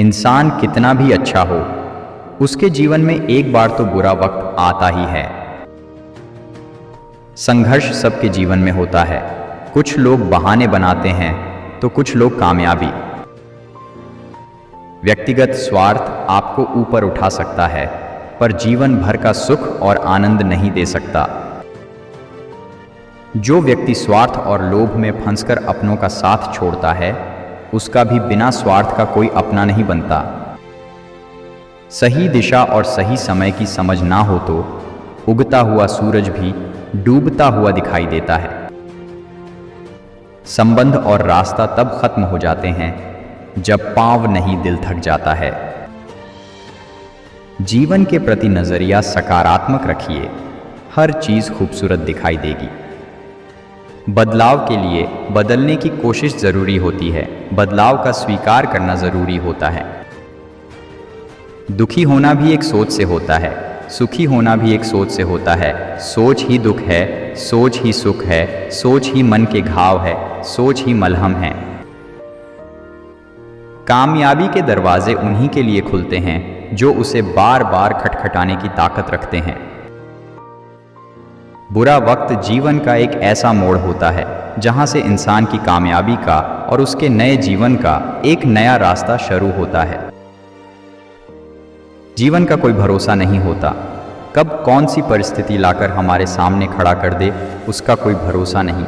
इंसान कितना भी अच्छा हो, उसके जीवन में एक बार तो बुरा वक्त आता ही है। संघर्ष सबके जीवन में होता है। कुछ लोग बहाने बनाते हैं तो कुछ लोग कामयाबी। व्यक्तिगत स्वार्थ आपको ऊपर उठा सकता है, पर जीवन भर का सुख और आनंद नहीं दे सकता। जो व्यक्ति स्वार्थ और लोभ में फंसकर अपनों का साथ छोड़ता है, उसका भी बिना स्वार्थ का कोई अपना नहीं बनता। सही दिशा और सही समय की समझ ना हो तो उगता हुआ सूरज भी डूबता हुआ दिखाई देता है। संबंध और रास्ता तब खत्म हो जाते हैं जब पांव नहीं दिल थक जाता है। जीवन के प्रति नजरिया सकारात्मक रखिए, हर चीज खूबसूरत दिखाई देगी। बदलाव के लिए बदलने की कोशिश जरूरी होती है, बदलाव का स्वीकार करना जरूरी होता है। दुखी होना भी एक सोच से होता है, सुखी होना भी एक सोच से होता है। सोच ही दुख है, सोच ही सुख है, सोच ही मन के घाव है, सोच ही मलहम है। कामयाबी के दरवाजे उन्हीं के लिए खुलते हैं जो उसे बार बार खटखटाने की ताकत रखते हैं। बुरा वक्त जीवन का एक ऐसा मोड़ होता है जहां से इंसान की कामयाबी का और उसके नए जीवन का एक नया रास्ता शुरू होता है। जीवन का कोई भरोसा नहीं होता, कब कौन सी परिस्थिति लाकर हमारे सामने खड़ा कर दे उसका कोई भरोसा नहीं।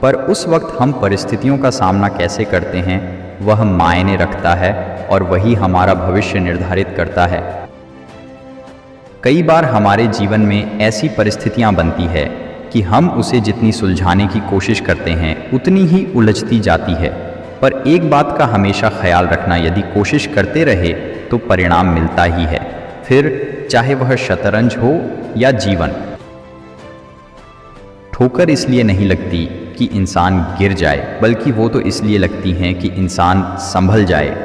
पर उस वक्त हम परिस्थितियों का सामना कैसे करते हैं वह मायने रखता है और वही हमारा भविष्य निर्धारित करता है। कई बार हमारे जीवन में ऐसी परिस्थितियां बनती है कि हम उसे जितनी सुलझाने की कोशिश करते हैं उतनी ही उलझती जाती है। पर एक बात का हमेशा ख्याल रखना, यदि कोशिश करते रहे तो परिणाम मिलता ही है, फिर चाहे वह शतरंज हो या जीवन। ठोकर इसलिए नहीं लगती कि इंसान गिर जाए, बल्कि वो तो इसलिए लगती हैं कि इंसान संभल जाए।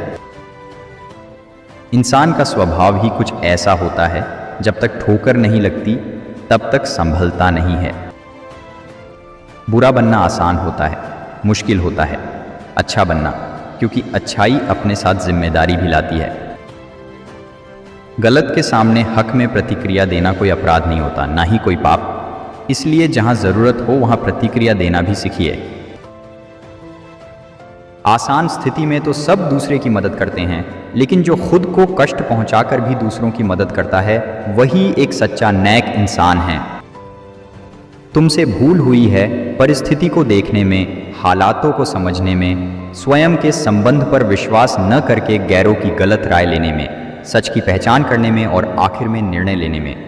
इंसान का स्वभाव ही कुछ ऐसा होता है, जब तक ठोकर नहीं लगती तब तक संभलता नहीं है। बुरा बनना आसान होता है, मुश्किल होता है अच्छा बनना, क्योंकि अच्छाई अपने साथ जिम्मेदारी भी लाती है। गलत के सामने हक में प्रतिक्रिया देना कोई अपराध नहीं होता, ना ही कोई पाप। इसलिए जहां जरूरत हो वहां प्रतिक्रिया देना भी सीखिए। आसान स्थिति में तो सब दूसरे की मदद करते हैं, लेकिन जो खुद को कष्ट पहुंचाकर भी दूसरों की मदद करता है वही एक सच्चा नेक इंसान है। तुमसे भूल हुई है परिस्थिति को देखने में, हालातों को समझने में, स्वयं के संबंध पर विश्वास न करके गैरों की गलत राय लेने में, सच की पहचान करने में और आखिर में निर्णय लेने में।